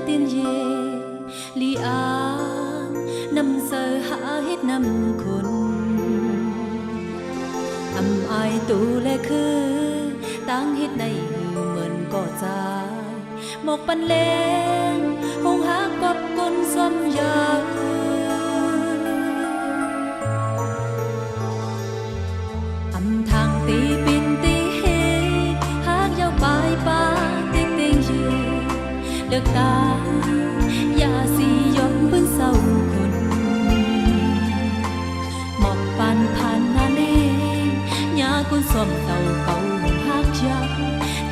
tiên về li áng nằm sờ hạ hết năm khôn ai tu lệคือตั้งเฮ็ดได้เหมือนก่อใจหมอกปันแรงหงหากบกลซ้อมยาวทางตีปินตีเฮหากยาวปลายป้าติ๊กติ๊งยืนเลือกตาอย่าสียอมเพิ่งเศร้าคนหมอกปันผ่านนาเนญาคนซ้อมเต่าเก่าหากยาว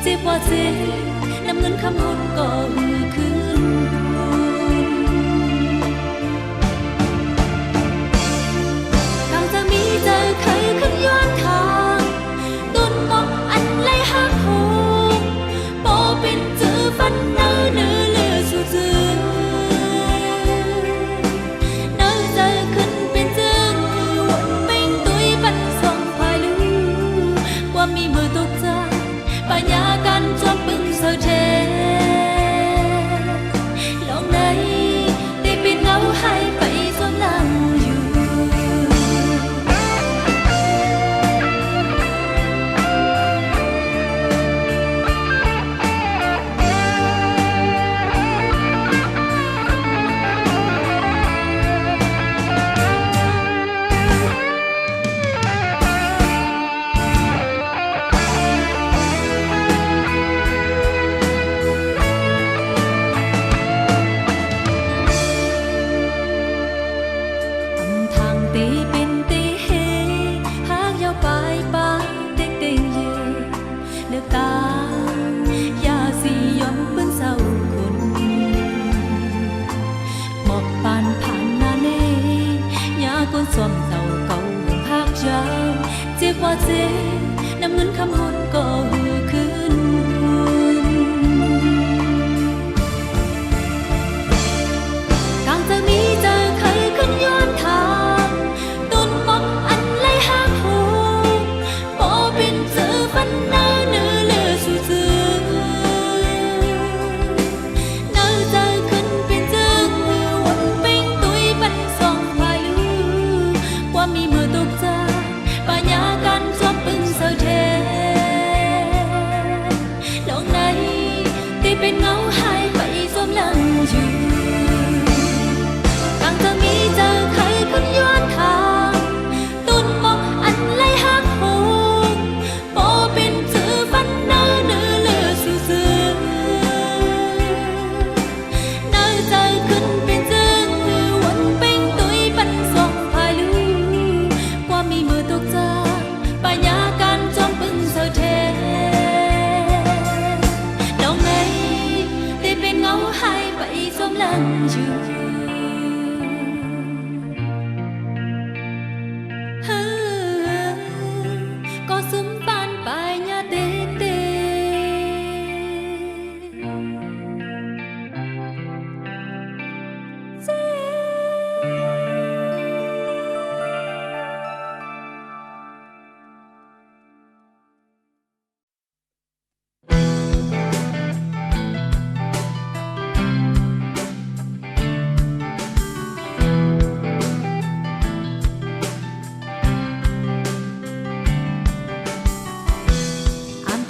เจ็บว่าเจ็บน้ำเงินคำหุ่นก็คืนกางจะมีเจอใครขึ้นย้อนทางตุนมองอันไล่หักหูปอเป็นเจอฟันเนื้อเนื้อเลือสู่เจือเนื้อเจอขึ้นเป็นเจือวนเป็นตุยบันส่งภายลือว่ามีมือตกใจปัญญาการจอมปึงเสือเทลองไหนได้ปิดเงาให้ไปสมนางอยู่ตีเป็นตีเฮหากยาวปลายป้าเด็กเต่งเย่เลือกตาอย่าสียอมเปื้อนเศร้าคนหมอกปานผ่านนาเนญาคนซ้อมเต่าเก่าหากยาวเจ็บว่าเจ็บน้ำเงินคำหุ่นก็คืนกางจะมีเจอใครขึ้นย้อนทางอันไล่หักหูปอเป็นเจอฟันเนื้อเนื้อเลือสู่เจือเนื้อเจอขึ้นเป็นเจือวนเป็นตุยบันส่องภายลือว่ามีมือตกใจปัญญาการจอมปึงเสือเทลองไหนที่เป็นเงาหายไปสมลังอยู่กางจะมีเจอใครขึ้นย้อนทางตุนมองอันไล่หักหูปอเป็นเจือฟันเนื้อเนื้อเลือสู่เจือเนื้อเจอขึ้นเป็นเจือวนเป็นตุยบันส่องภายลือว่ามีมือตกใจปัญญาการจอมปึงเสือเทลองไหนได้เป็นเงาหายไปสมลังอยู่có súng ban bài nhà tê tê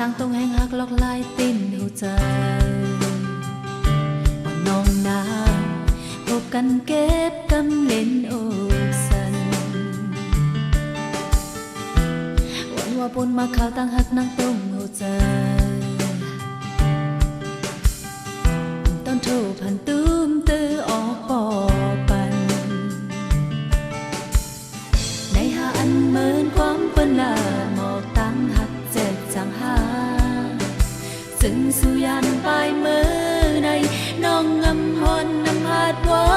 ตั้งตรงแห่งหักลอกลายติ้นหัวใจว่าน้องนางพบกันเก็บกำเล่นอกสันวันว่าปนมาข่าวตั้งหักนางตรงหัวใจตอนโทรผ่านตุ้มตื้อออกปอปันในหาอันเหมือนความเปิ้นละหมอกตั้งหักเจ็บจังหาซึ่งสุยันปลายมือในน้องงำหอนน้ำหาดวา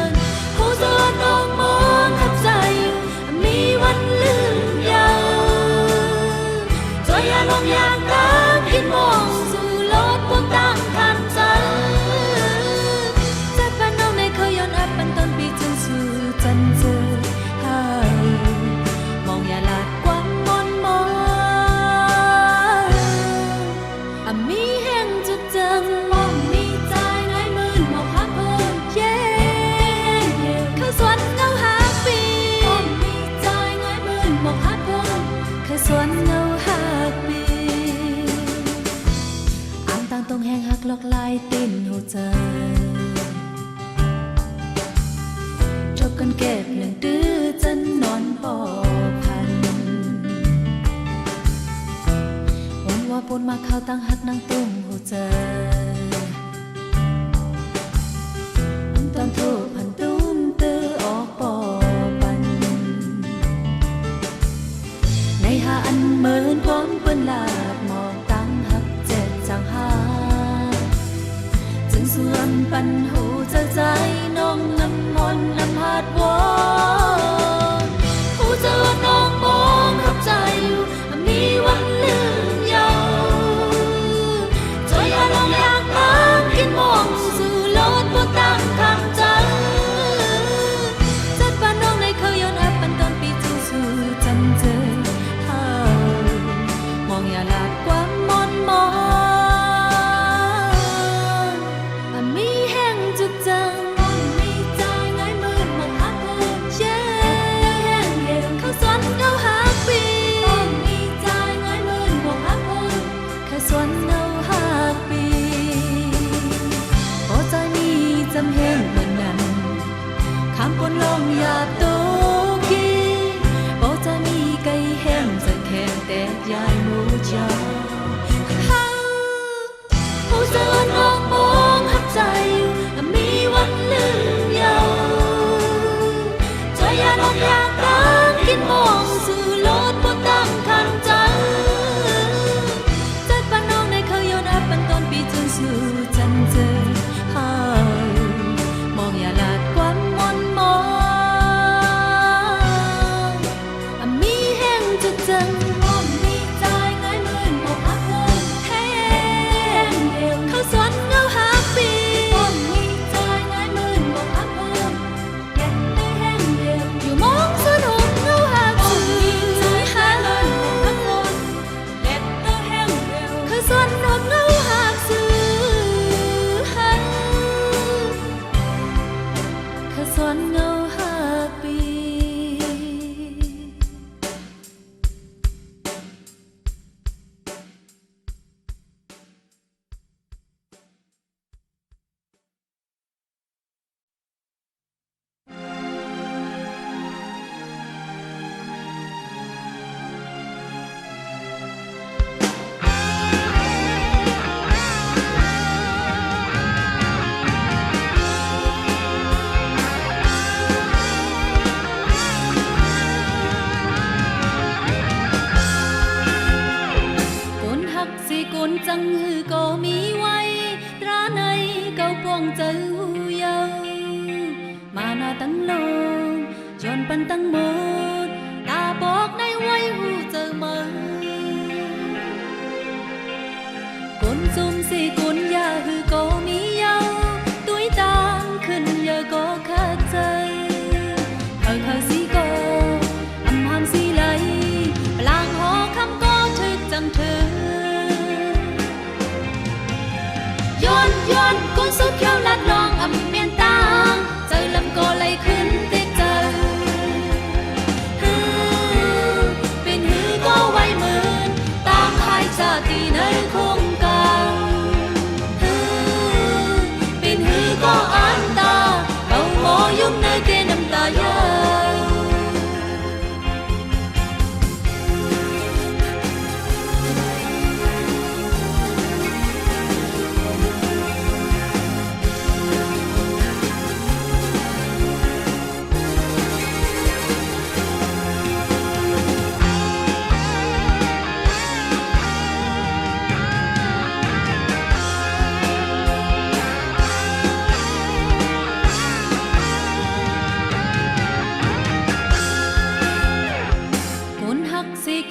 นหูเสือน้องมองขับใจมีวันลืมยาวจอยาลงยางตามคิดมองสู่รถพวกตั้งทันใจ ตินหัวใจจบกันเก็บหนึ่งดื้อจนนอนปอพันวันว่าปนมาเข้าตั้งหักนางตุ้มหัวใจตอนถูกพันตุ้มตื้อออกปอปันในหาอันเหมือนความเปิ้นลาบมองตั้งหักเจ็ดจังหาจึงส่วนปันหูจะใจน้องน้ำมนต์น้ำหาดวอนหูเจอน้องมองขับใจอยู่มีวันลืมเยาจอยอย่าลองอยากตามกินมองสู่โลดบ่ตั้งข้างใจจัดบ้านน้องในเขาย้อนอับปันตอนปีจึงสู่จำเจอเฮามองอย่าหลับความมนมองมีแห้งจุดจังมีใจง่ายมืดหมดหักเลยเย้เย็นเขาสวนเขาหักปีมีใจง่ายมืดหมดหักเลยเขาสวนเขาหักปีพอใจมีจำเห็นเหมือนนั้นคำปนลงอย่าโตกีพอใจมีไก่แห้งจะแข็งแต่ยายหมูเจ้าผู้เจอน้องมองหักใจอยู่มีวันลืมเยาจอยอย่าน้องอยากตามกินมองสู่โลดบ่ตั้งข้างใจจัดบ้านน้องในเขาย้อนอับปันตอนปีจนสู่จันเจอเฮามองอย่าหลาดความมนมองมีแห้งจุดจังมีใจง่ายมืนบอกหักเลยแห้งเดียวเขาสวนเงาหักปีมีใจง่ายมืนบอกหักเลยแก่ได้แห้งเดียวอยู่มองสนุกเงาหักสื่อใจหาเงินบอกหักเลยแก่ได้แห้งเดียวเขาสวนนกเงาหักสื่อเขาสวนเงาหักปี กุนหักสิกุนจังหือก็มีไว้ตราในเก่าปวงเจอหูเยามาหน้าตั้งโลงจนปันตั้งหมดตาบอกในไว้หูเจอมากุนซุ่มสิกุนยาหือก็มีเยาตุ้ยตางขึ้นเยอะก็ขาดใจเขาสิก็อำหามสิไหลปลางหอคำก็ถึกจังเธอย้อนกุนสุดเขียวลัดลองอำเมียนตางเจอลำก็เลยขึ้นติดเจอเป็นหือก็ไว้เหมือนตามหายชาติในคงกาเป็นหือก็อันตาเก่าหมอยุ่งในเกน้ำตายา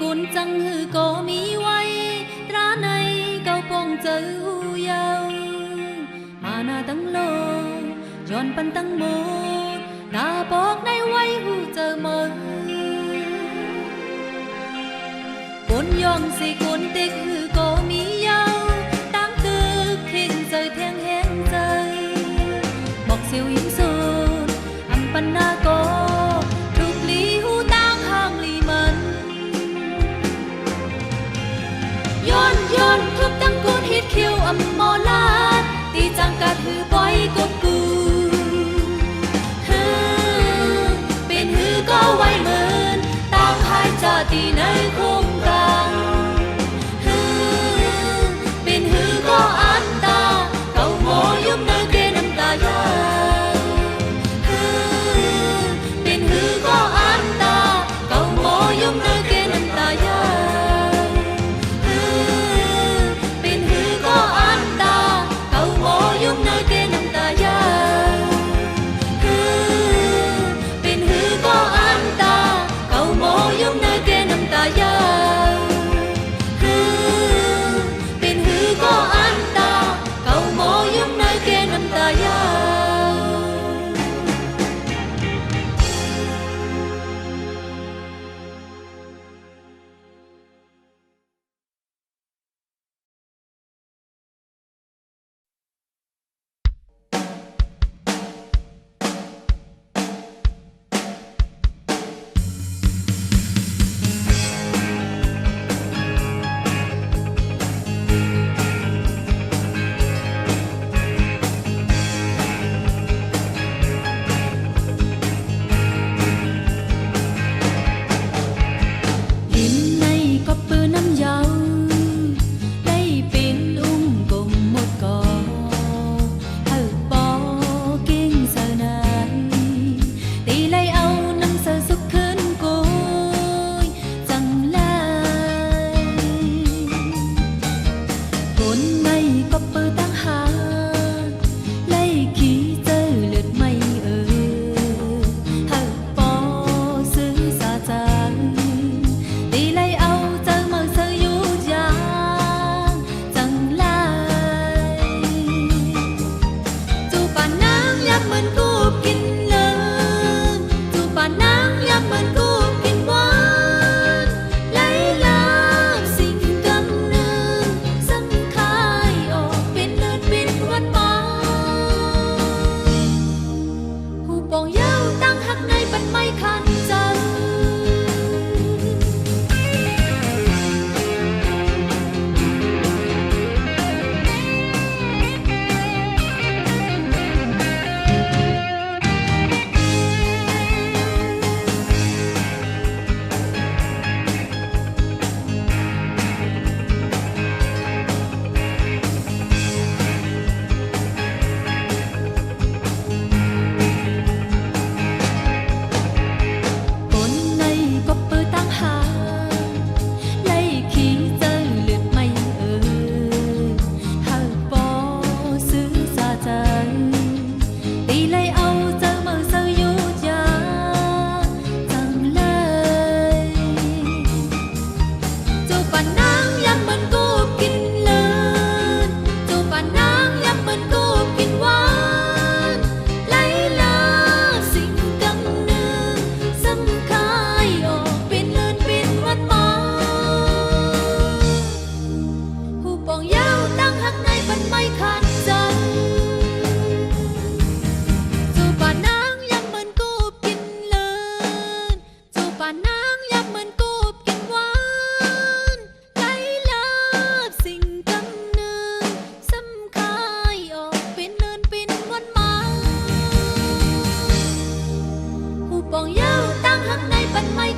กุนจังหือก็มีไว้ตราในเก่าปองเจอหูเยามาหน้าตั้งโลย้อนปันตั้งหมดตาบอกในไว้หูเจอมากุนยองสิกุนติ๊กหือก็มีเยาตั้งตึกขินใจแทงแห้งใจบอกเสียวยิ้มสูดอำปันนาโกทุกลีหูตั้งห่างลีมันย้อนทุบตั้งกูฮิตคิวอำมอลาดตี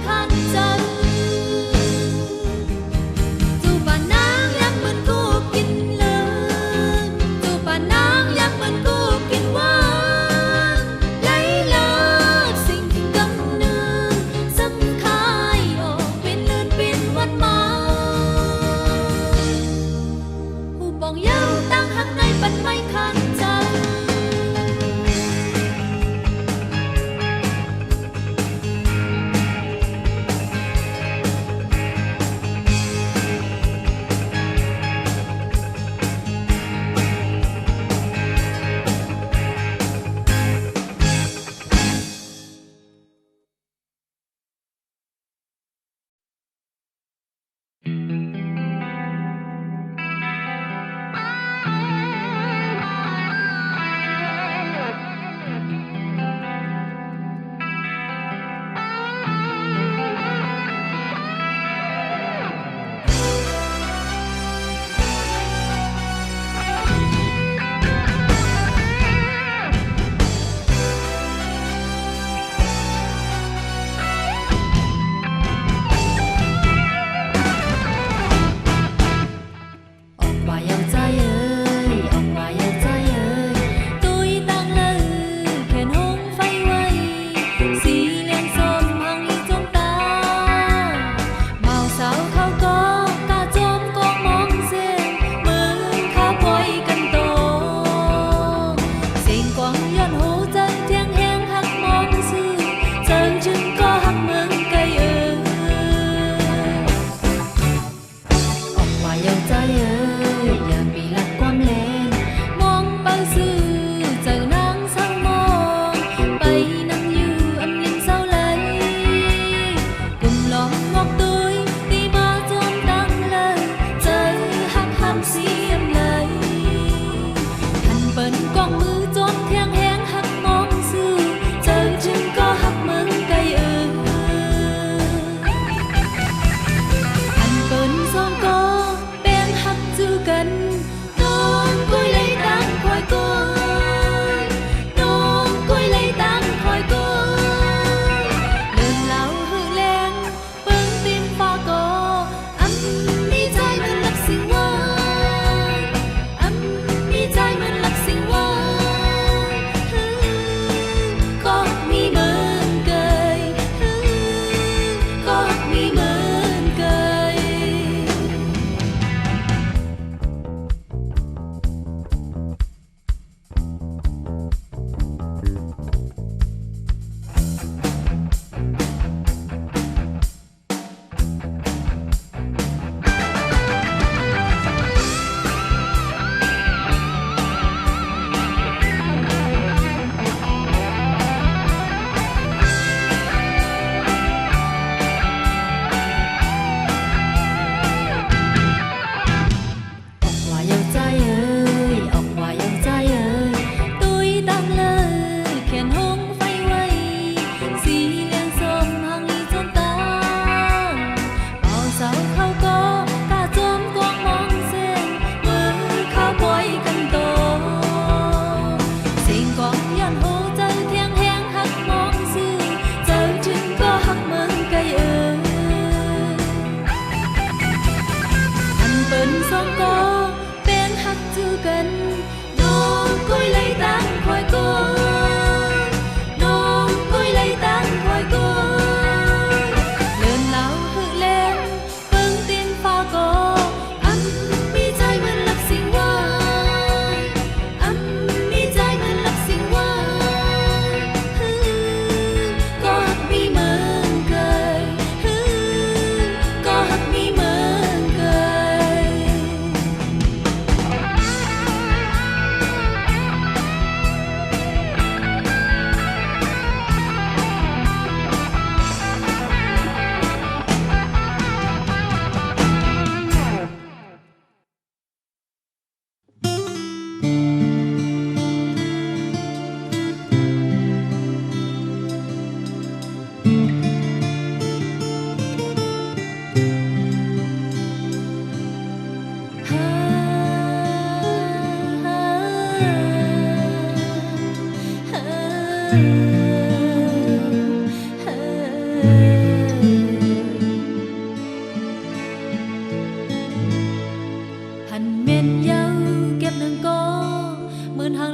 ขันใจจูบป่านนางยักเหมือนกูกินเลยจูบป่านนางยักเหมือนกูกินหวานไหลเลิศสิ่งที่กำเนิดสำคายออกเป็นลื่นเป็นวันมาหูปองเย้าตั้งหักในปันไม่ขันใจ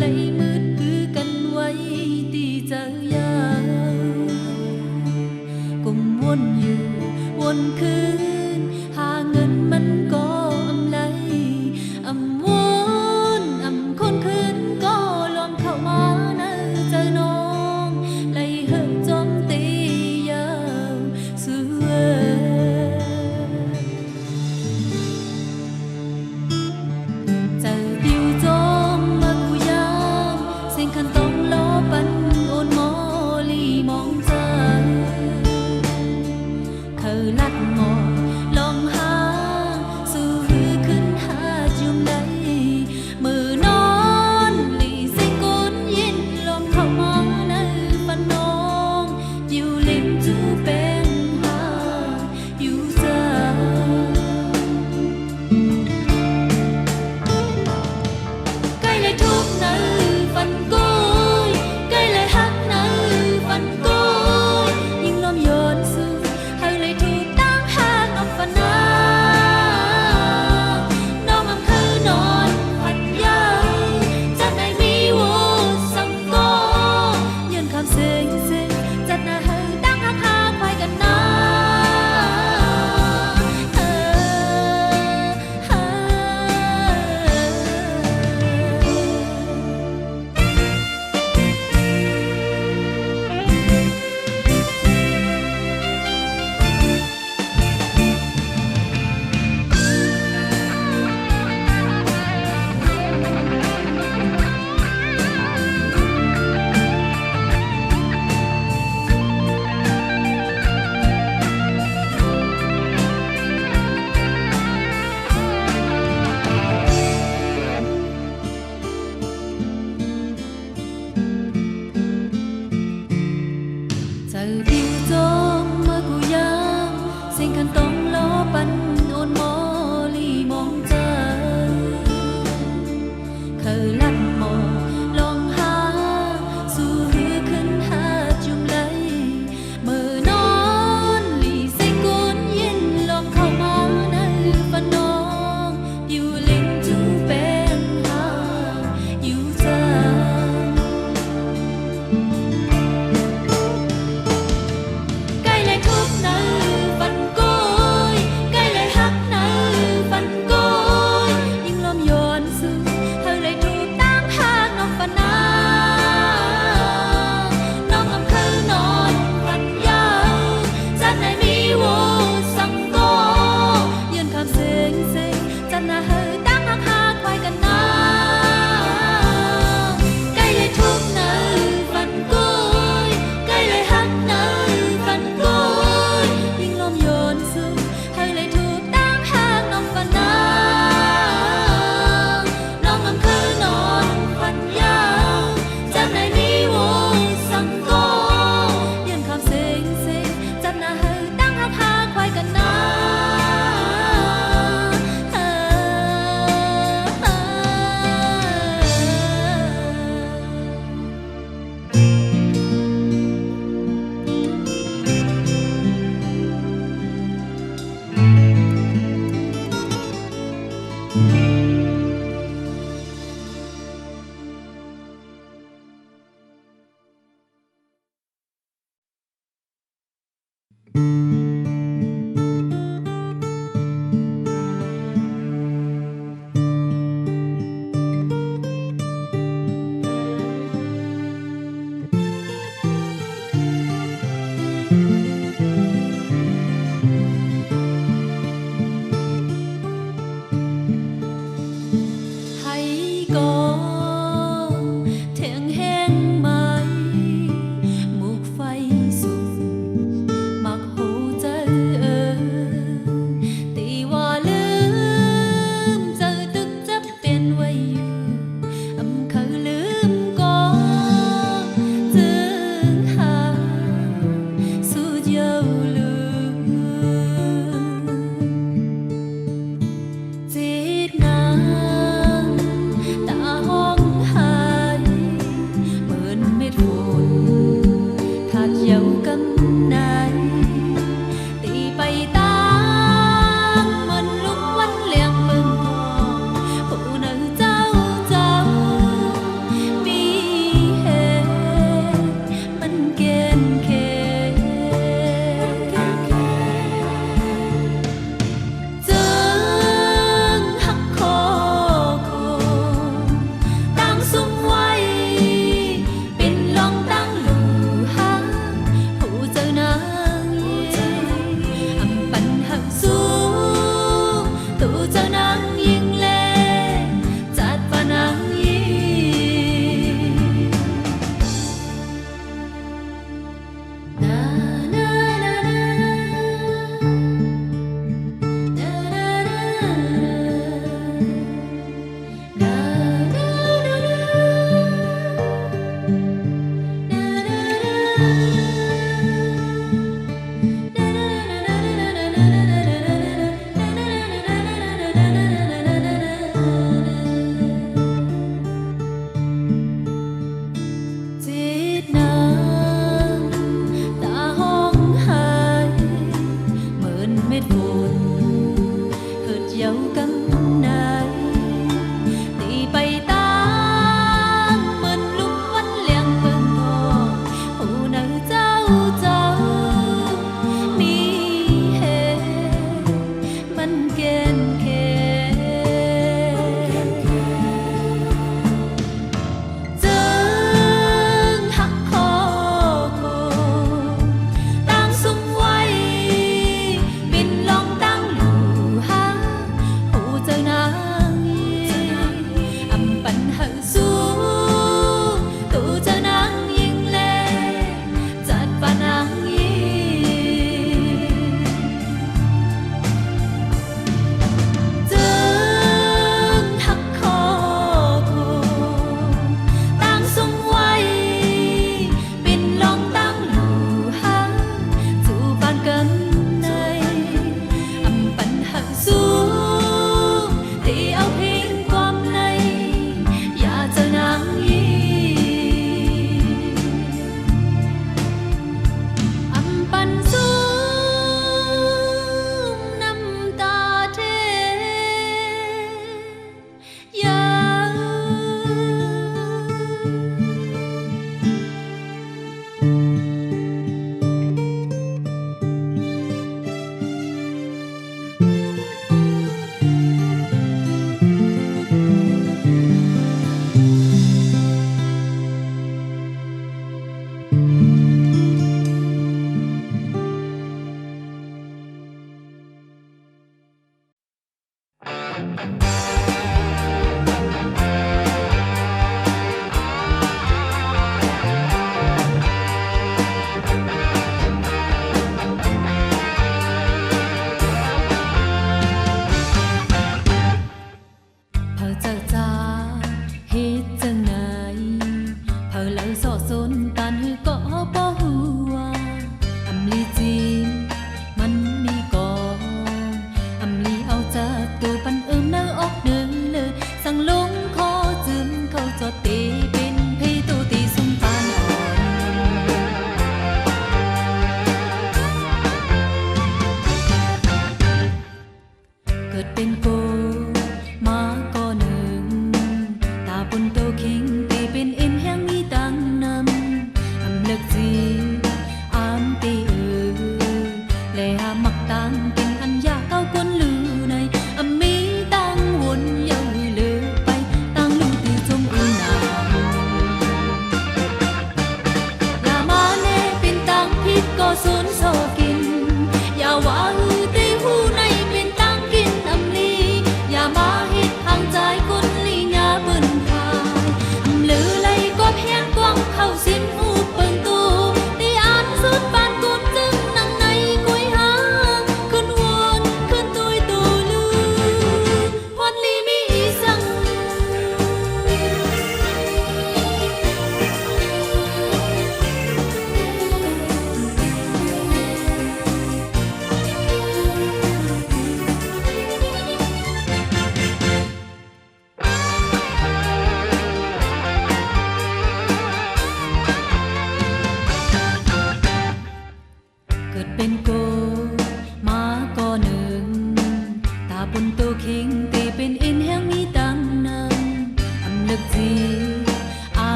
lấy mướt cứ cần quay đi giờ ya cùngวนอยู่วนคืนหาเงินมันก็อำไรอำวนอำคนคืนก็ลอมเข้ามานะเจอน้องไล่เหอะโจมตียาวสู้จะดิวโจมมากูยามเสียงคันต้องล้อปันโอนมอลีมองใจ khờ lắc ngó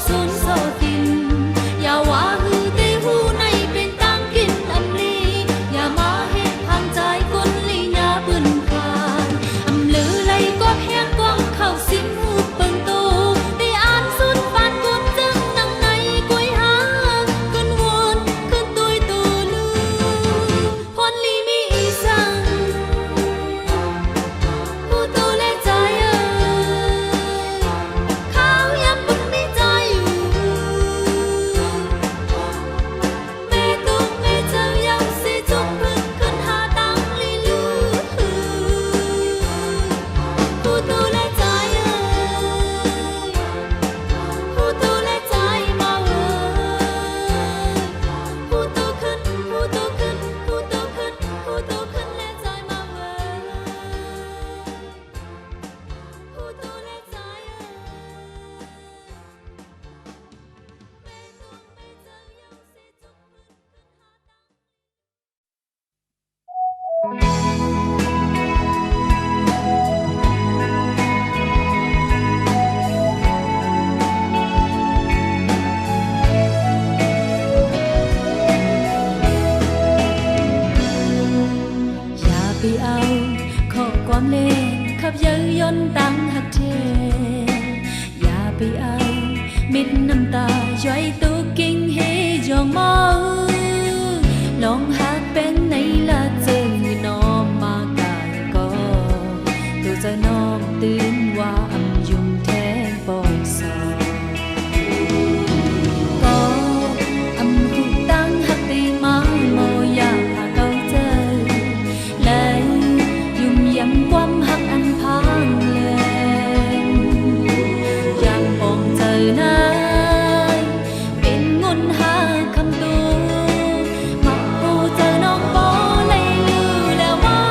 สูญโซกินอย่าว่าฮือแต่หูในเป็นตังกินอำลีอย่ามาเฮ็ดพังใจคนลีญาปืนคานอำลือไหลก็แพงกองเข้าสิงหูเปิงโตแต่อ่านสุดปานกุนจึงนังในกวยหาขึ้นวนขึ้นตุยตูลือพรลีมีอีสังผู้ตูและใจเขายังบุญมีใจอยู่แม่ตุกแม่เจ้ายังสิจุกพึ่งขึ้นหาตังลีลือผู้ตูและใจผู้ตูและใจมาผู้ตูขึ้นผู้ตูขึ้นผู้ตูขึ้นผู้ตูขึ้นและใจมาผู้ตูและใจอย่าไปเอาข้อความเล่นขับเย้ยย่นตั้งหักเทอย่าไปเอามิดน้ำตาย้อยตุกกิ่งเฮยองมอลองหักเป็นในละเจอน้อมมากายก็ตัวจะน้อมตื่นว่าอำยุงแทงปองสอก็อำหุตั้งหักตีมาโมอยากหาเก่าเจอเลยยุ่มยำความหักอันพังเลยยังปองเจอนะเป็นงนหาคำตูมาปูเจอน้องปอเลยลือแล้วว่า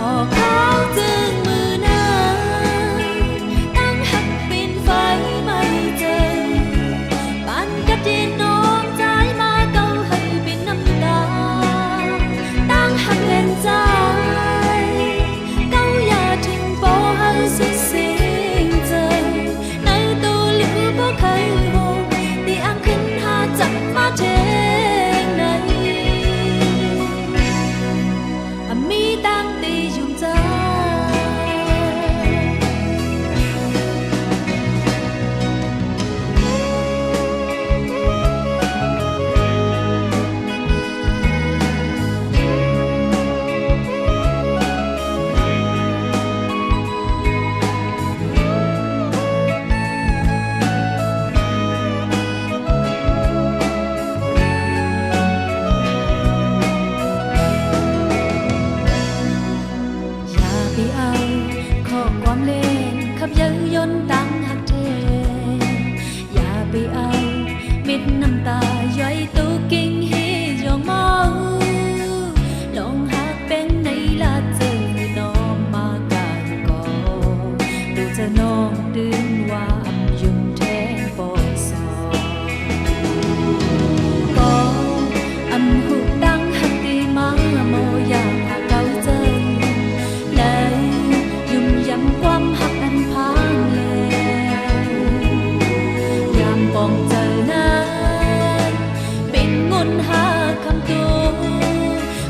ออกข้าวจึงมือหน้าตั้งหักเป็นไฟไม่เจอปานกระเด็นน้องใจมาเก่าให้เป็นน้ำตาตั้งหักเล่นใจเก่าอย่าทิ้งโปให้สุดสิ้นใจในตัวหรือบ่เคยโหตีอ่างขึ้นหาจับมาเทงในมีตั้งตียุ่งใจอย่าไปเอาข้อความเล่นขับเย้ยย่นตั้งหักเทอย่าไปเอามิดน้ำตาย้อยตุกกิ่งเฮยองมอลองหักเป็นในละเจอน้องมากายก็ดูจะน้องตื่นว่าอำยุงแทงปองสอก็อำหุตั้งหักตีมาโมอยากหาเก่าเจอเลยยุ่มยำความหักอันพังเลยยามปองเจอนั้นเป็นงนหาคำตู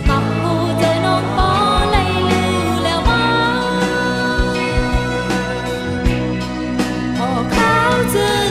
มาปูเจอน้องปอเลยลือแล้วว่าออกข้าวจึง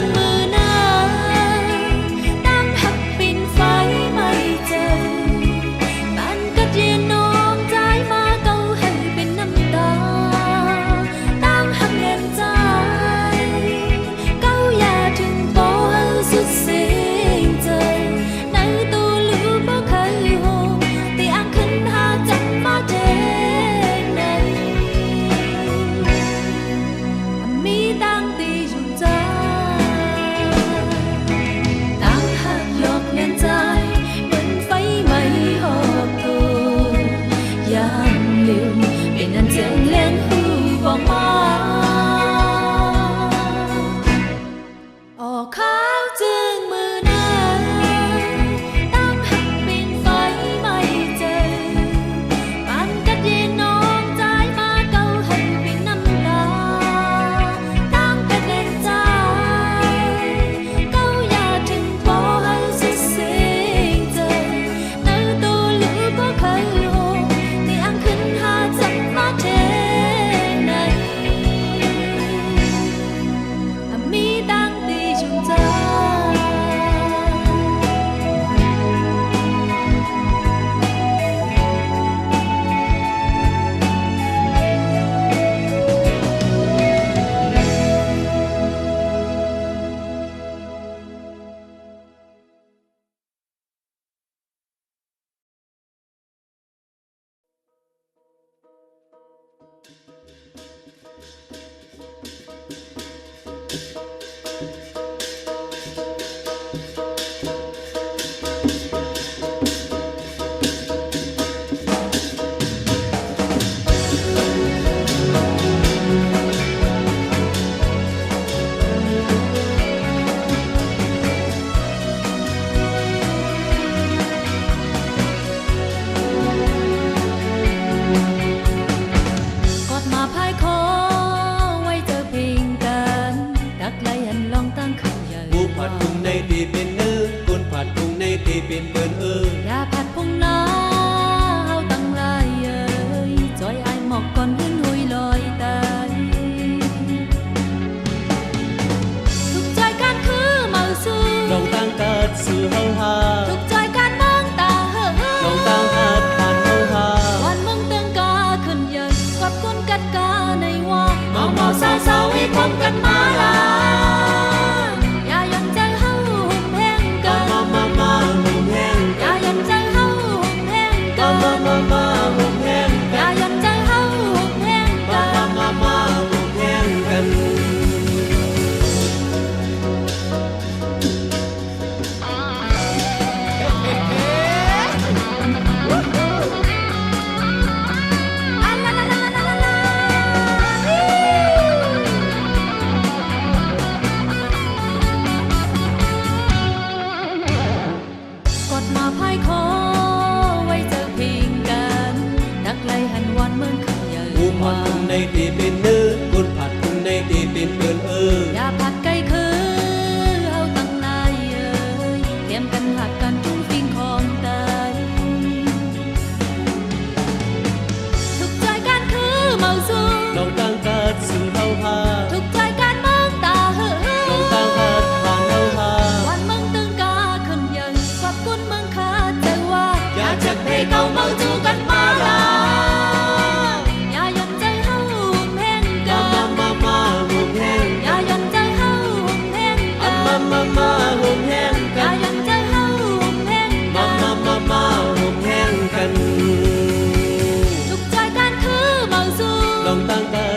น้องตั้งตา